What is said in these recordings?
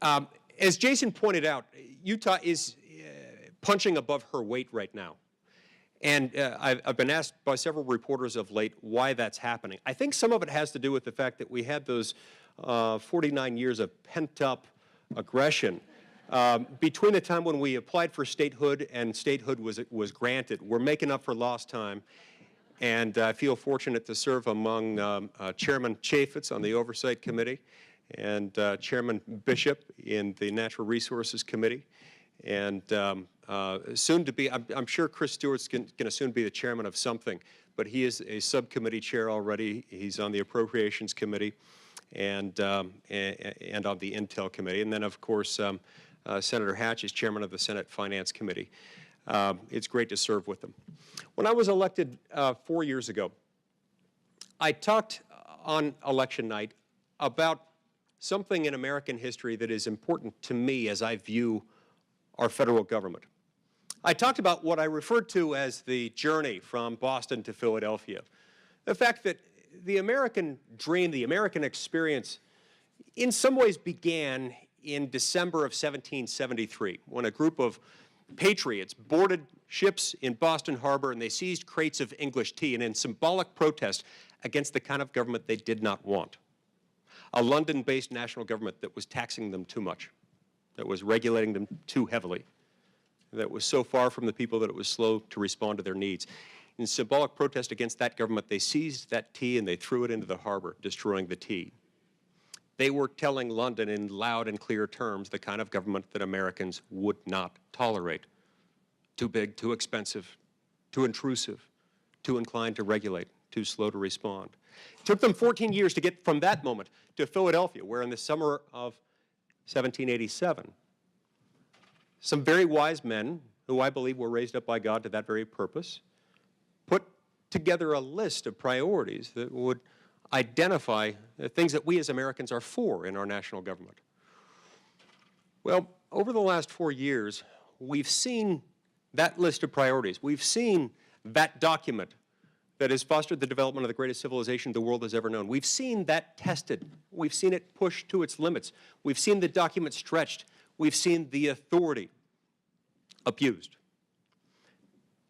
Um, as Jason pointed out, Utah is punching above her weight right now. And I've been asked by several reporters of late why that's happening. I think some of it has to do with the fact that we had those 49 years of pent-up aggression. Between the time when we applied for statehood and statehood was granted, we're making up for lost time. And I feel fortunate to serve among Chairman Chaffetz on the Oversight Committee and Chairman Bishop in the Natural Resources Committee. And soon to be, I'm sure Chris Stewart's going to soon be the chairman of something, but he is a subcommittee chair already. He's on the Appropriations Committee and on the Intel Committee. And then, of course, Senator Hatch is chairman of the Senate Finance Committee. It's great to serve with them. When I was elected 4 years ago, I talked on election night about something in American history that is important to me as I view our federal government. I talked about what I referred to as the journey from Boston to Philadelphia. The fact that the American dream, the American experience, in some ways began in December of 1773, when a group of patriots boarded ships in Boston Harbor and they seized crates of English tea, and in symbolic protest against the kind of government they did not want. A London-based national government that was taxing them too much, that was regulating them too heavily, that was so far from the people that it was slow to respond to their needs. In symbolic protest against that government, they seized that tea and they threw it into the harbor, destroying the tea. They were telling London in loud and clear terms the kind of government that Americans would not tolerate. Too big, too expensive, too intrusive, too inclined to regulate, too slow to respond. It took them 14 years to get from that moment to Philadelphia, where in the summer of 1787, some very wise men, who I believe were raised up by God to that very purpose, put together a list of priorities that would identify the things that we as Americans are for in our national government. Well, over the last 4 years, we've seen that list of priorities. We've seen that document that has fostered the development of the greatest civilization the world has ever known. We've seen that tested. We've seen it pushed to its limits. We've seen the document stretched. We've seen the authority abused.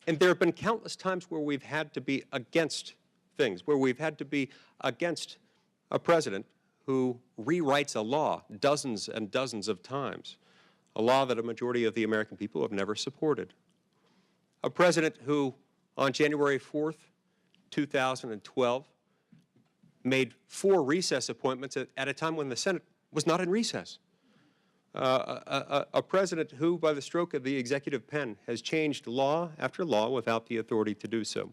And there have been countless times where we've had to be against things, where we've had to be against a president who rewrites a law dozens and dozens of times, a law that a majority of the American people have never supported. A president who, on January 4th, 2012, made 4 recess appointments at a time when the Senate was not in recess. A president who, by the stroke of the executive pen, has changed law after law without the authority to do so.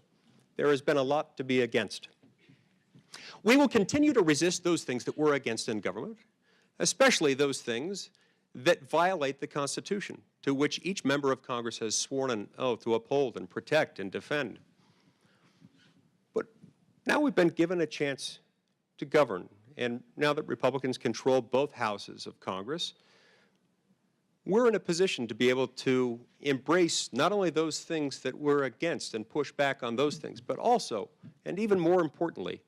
There has been a lot to be against. We will continue to resist those things that we're against in government, especially those things that violate the Constitution, to which each member of Congress has sworn an oath to uphold and protect and defend. But now we've been given a chance to govern, and now that Republicans control both houses of Congress, we're in a position to be able to embrace not only those things that we're against and push back on those things, but also, and even more importantly,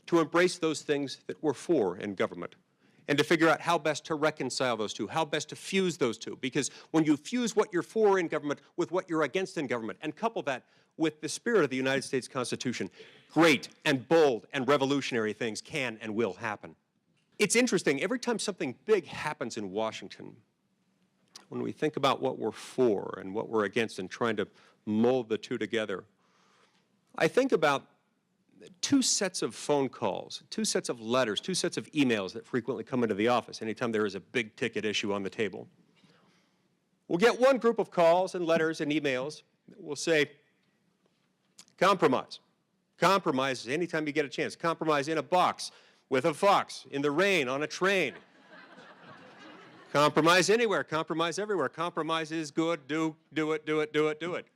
to embrace those things that we're for in government, and to figure out how best to reconcile those two, how best to fuse those two. Because when you fuse what you're for in government with what you're against in government, and couple that with the spirit of the United States Constitution, great and bold and revolutionary things can and will happen. It's interesting, every time something big happens in Washington, when we think about what we're for and what we're against and trying to mold the two together, I think about 2 sets of phone calls, 2 sets of letters, 2 sets of emails that frequently come into the office anytime there is a big ticket issue on the table. We'll get one group of calls and letters and emails that will say, compromise. Compromise anytime you get a chance. Compromise in a box, with a fox, in the rain, on a train. Compromise anywhere, compromise everywhere. Compromise is good, do it, do it, do it, do it.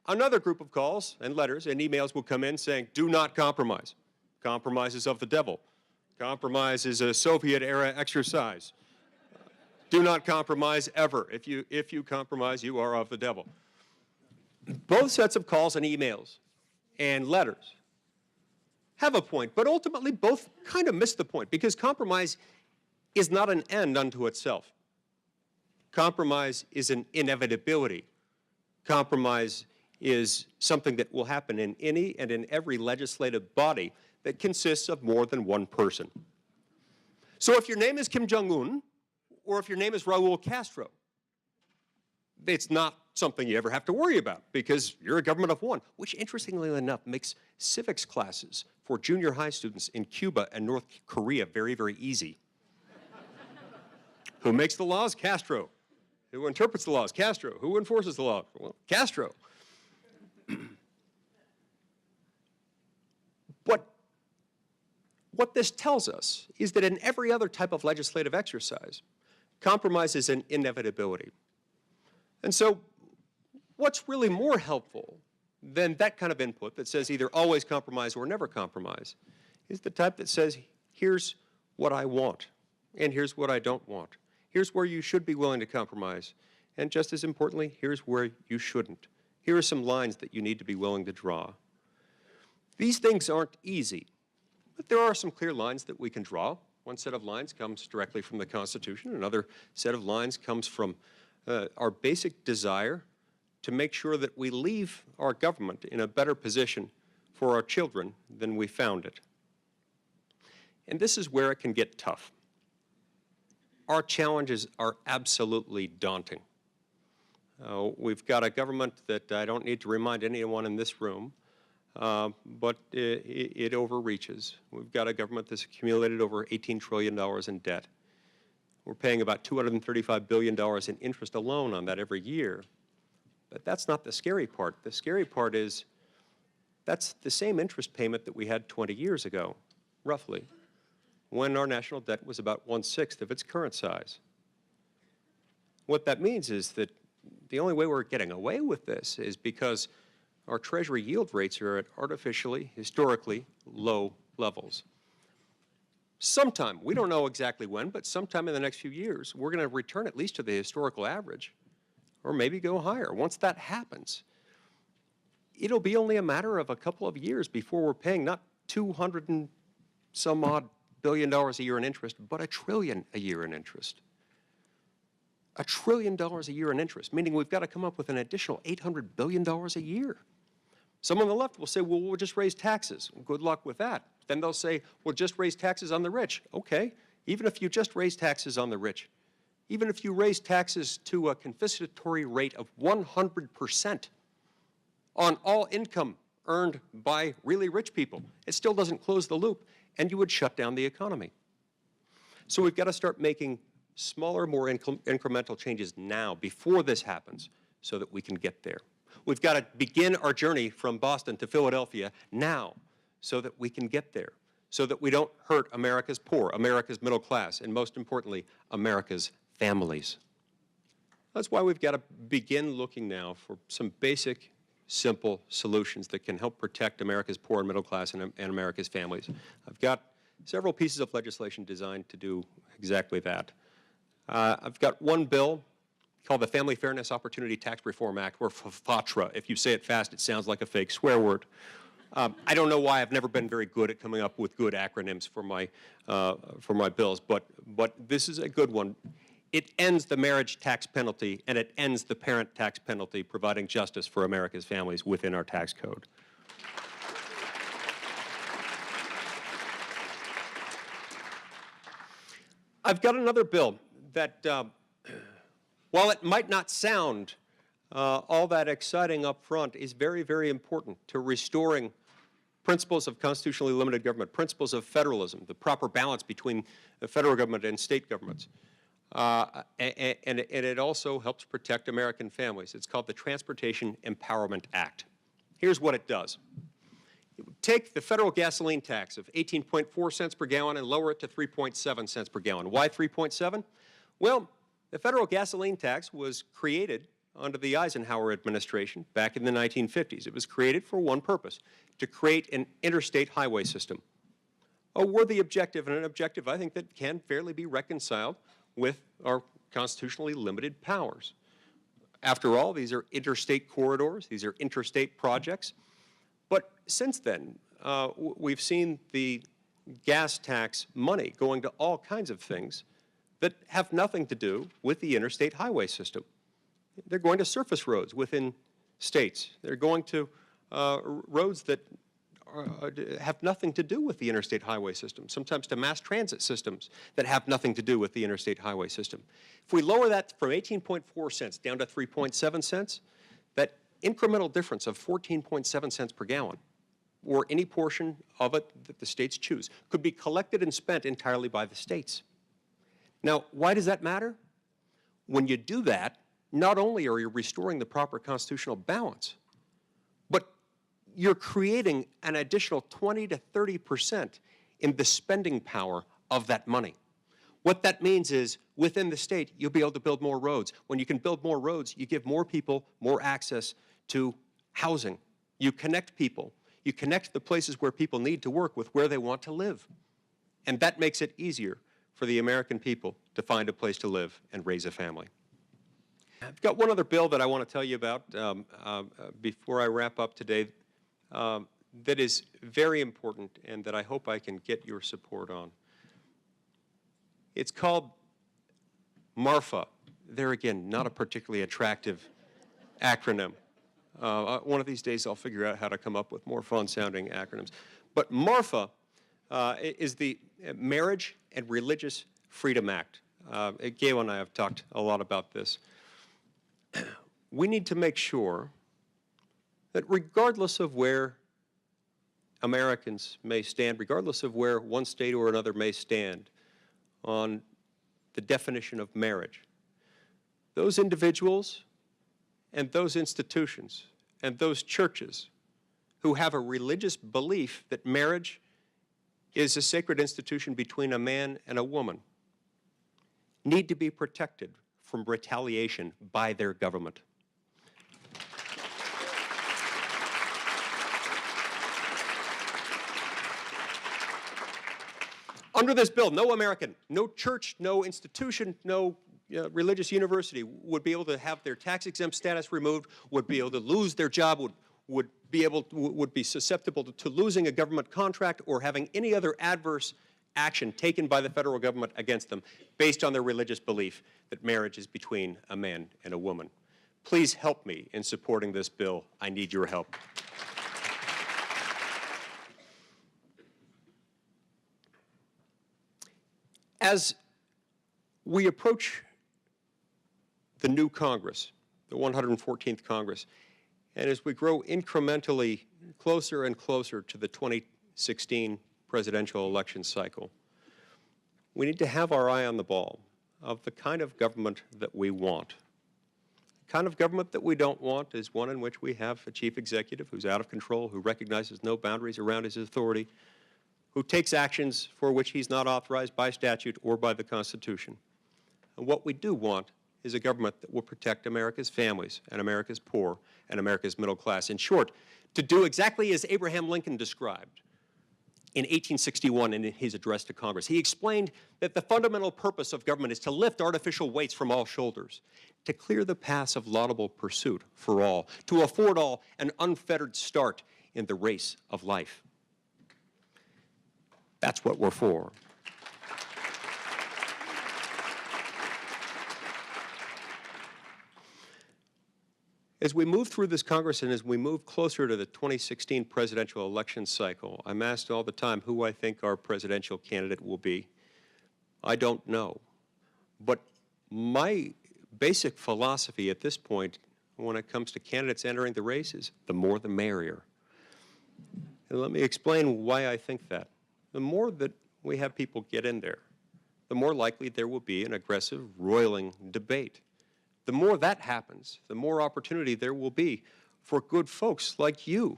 Another group of calls and letters and emails will come in saying, do not compromise. Compromise is of the devil. Compromise is a Soviet-era exercise. Do not compromise ever. If you compromise, you are of the devil. Both sets of calls and emails and letters have a point, but ultimately both kind of miss the point, because compromise is not an end unto itself. Compromise is an inevitability. Compromise is something that will happen in any and in every legislative body that consists of more than one person. So if your name is Kim Jong-un, or if your name is Raul Castro, it's not something you ever have to worry about because you're a government of one, which interestingly enough makes civics classes for junior high students in Cuba and North Korea very, very easy. Who makes the laws? Castro. Who interprets the laws? Castro. Who enforces the law? Well, Castro. But what this tells us is that in every other type of legislative exercise, compromise is an inevitability. And so what's really more helpful than that kind of input that says either always compromise or never compromise is the type that says, here's what I want, and here's what I don't want. Here's where you should be willing to compromise, and just as importantly, here's where you shouldn't. Here are some lines that you need to be willing to draw. These things aren't easy, but there are some clear lines that we can draw. One set of lines comes directly from the Constitution. Another set of lines comes from our basic desire to make sure that we leave our government in a better position for our children than we found it. And this is where it can get tough. Our challenges are absolutely daunting. We've got a government that I don't need to remind anyone in this room, but it overreaches. We've got a government that's accumulated over $18 trillion in debt. We're paying about $235 billion in interest alone on that every year. But that's not the scary part. The scary part is that's the same interest payment that we had 20 years ago, roughly, when our national debt was about 1/6 of its current size. What that means is that the only way we're getting away with this is because our Treasury yield rates are at artificially, historically low levels. Sometime, we don't know exactly when, but sometime in the next few years, we're going to return at least to the historical average, or maybe go higher. Once that happens, it'll be only a matter of a couple of years before we're paying not 200 and some odd billion dollars a year in interest, but $1 trillion a year in interest. $1 trillion a year in interest, meaning we've got to come up with an additional $800 billion a year. Some on the left will say, well, we'll just raise taxes. Good luck with that. Then they'll say, well, just raise taxes on the rich. Okay, even if you just raise taxes on the rich, even if you raise taxes to a confiscatory rate of 100% on all income earned by really rich people, it still doesn't close the loop, and you would shut down the economy. So we've got to start making smaller, more incremental changes now, before this happens, so that we can get there. We've got to begin our journey from Boston to Philadelphia now, so that we can get there, so that we don't hurt America's poor, America's middle class, and most importantly, America's families. That's why we've got to begin looking now for some basic, simple solutions that can help protect America's poor and middle class and America's families. I've got several pieces of legislation designed to do exactly that. I've got one bill called the Family Fairness Opportunity Tax Reform Act, or FFATRA. If you say it fast, it sounds like a fake swear word. I don't know why. I've never been very good at coming up with good acronyms for my bills, but this is a good one. It ends the marriage tax penalty, and it ends the parent tax penalty, providing justice for America's families within our tax code. I've got another bill that, while it might not sound all that exciting up front, is very, very important to restoring principles of constitutionally limited government, principles of federalism, the proper balance between the federal government and state governments. And it also helps protect American families. It's called the Transportation Empowerment Act. Here's what it does. It would take the federal gasoline tax of 18.4 cents per gallon and lower it to 3.7 cents per gallon. Why 3.7? Well, the federal gasoline tax was created under the Eisenhower administration back in the 1950s. It was created for one purpose, to create an interstate highway system. A worthy objective, and an objective I think that can fairly be reconciled with our constitutionally limited powers. After all, these are interstate corridors, these are interstate projects. But since then, we've seen the gas tax money going to all kinds of things that have nothing to do with the interstate highway system. They're going to surface roads within states. They're going to roads that have nothing to do with the interstate highway system, sometimes to mass transit systems that have nothing to do with the interstate highway system. If we lower that from 18.4 cents down to 3.7 cents, that incremental difference of 14.7 cents per gallon, or any portion of it that the states choose, could be collected and spent entirely by the states. Now, why does that matter? When you do that, not only are you restoring the proper constitutional balance, but you're creating an additional 20 to 30% in the spending power of that money. What that means is, within the state, you'll be able to build more roads. When you can build more roads, you give more people more access to housing. You connect people. You connect the places where people need to work with where they want to live. And that makes it easier for the American people to find a place to live and raise a family. I've got one other bill that I want to tell you about before I wrap up today that is very important and that I hope I can get your support on. It's called MARFA. There again, not a particularly attractive acronym. One of these days I'll figure out how to come up with more fun-sounding acronyms. But MARFA is the Marriage and Religious Freedom Act. Gail and I have talked a lot about this. We need to make sure that regardless of where Americans may stand, regardless of where one state or another may stand on the definition of marriage, those individuals and those institutions and those churches who have a religious belief that marriage is a sacred institution between a man and a woman need to be protected from retaliation by their government. Under this bill, no American, no church, no institution, no religious university would be able to have their tax-exempt status removed, would be able to lose their job, would be susceptible to losing a government contract or having any other adverse action taken by the federal government against them based on their religious belief that marriage is between a man and a woman. Please help me in supporting this bill. I need your help. As we approach the new Congress, the 114th Congress, and as we grow incrementally closer and closer to the 2016 presidential election cycle, we need to have our eye on the ball of the kind of government that we want. The kind of government that we don't want is one in which we have a chief executive who's out of control, who recognizes no boundaries around his authority, who takes actions for which he's not authorized by statute or by the Constitution. And what we do want is a government that will protect America's families and America's poor and America's middle class. In short, to do exactly as Abraham Lincoln described in 1861 in his address to Congress. He explained that the fundamental purpose of government is to lift artificial weights from all shoulders, to clear the paths of laudable pursuit for all, to afford all an unfettered start in the race of life. That's what we're for. As we move through this Congress and as we move closer to the 2016 presidential election cycle, I'm asked all the time who I think our presidential candidate will be. I don't know. But my basic philosophy at this point when it comes to candidates entering the race is the more the merrier. And let me explain why I think that. The more that we have people get in there, the more likely there will be an aggressive, roiling debate. The more that happens, the more opportunity there will be for good folks like you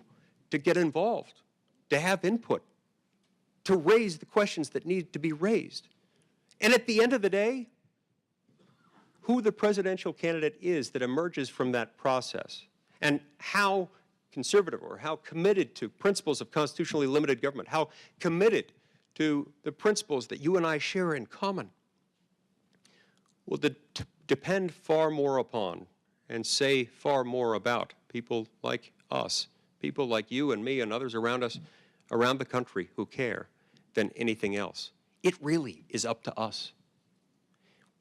to get involved, to have input, to raise the questions that need to be raised. And at the end of the day, who the presidential candidate is that emerges from that process and how conservative or how committed to principles of constitutionally limited government, how committed to the principles that you and I share in common, will depend far more upon and say far more about people like us, people like you and me and others around us, around the country who care, than anything else. It really is up to us.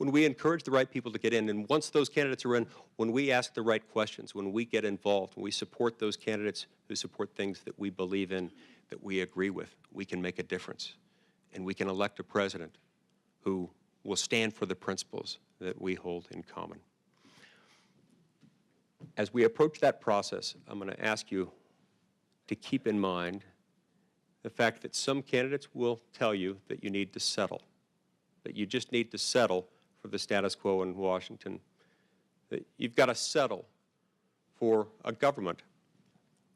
when we encourage the right people to get in. And once those candidates are in, when we ask the right questions, when we get involved, when we support those candidates who support things that we believe in, that we agree with, we can make a difference. And we can elect a president who will stand for the principles that we hold in common. As we approach that process, I'm going to ask you to keep in mind the fact that some candidates will tell you that you need to settle, that you just need to settle for the status quo in Washington, that you've got to settle for a government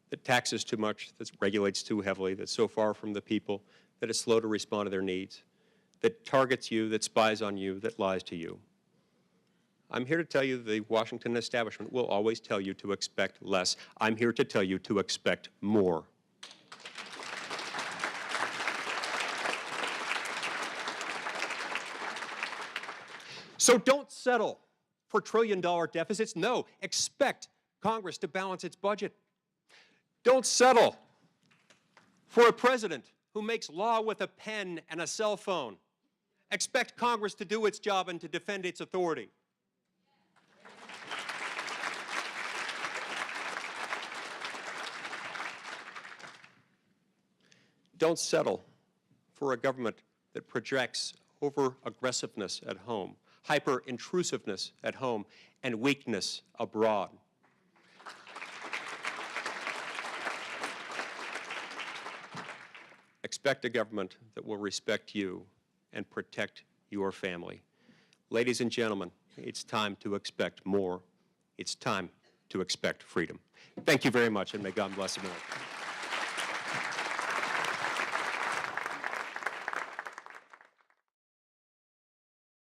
that taxes too much, that regulates too heavily, that's so far from the people, that is slow to respond to their needs, that targets you, that spies on you, that lies to you. I'm here to tell you the Washington establishment will always tell you to expect less. I'm here to tell you to expect more. So don't settle for trillion-dollar deficits. No, expect Congress to balance its budget. Don't settle for a president who makes law with a pen and a cell phone. Expect Congress to do its job and to defend its authority. Don't settle for a government that projects over-aggressiveness at home, hyper-intrusiveness at home, and weakness abroad. Expect a government that will respect you and protect your family. Ladies and gentlemen, it's time to expect more. It's time to expect freedom. Thank you very much, and may God bless America.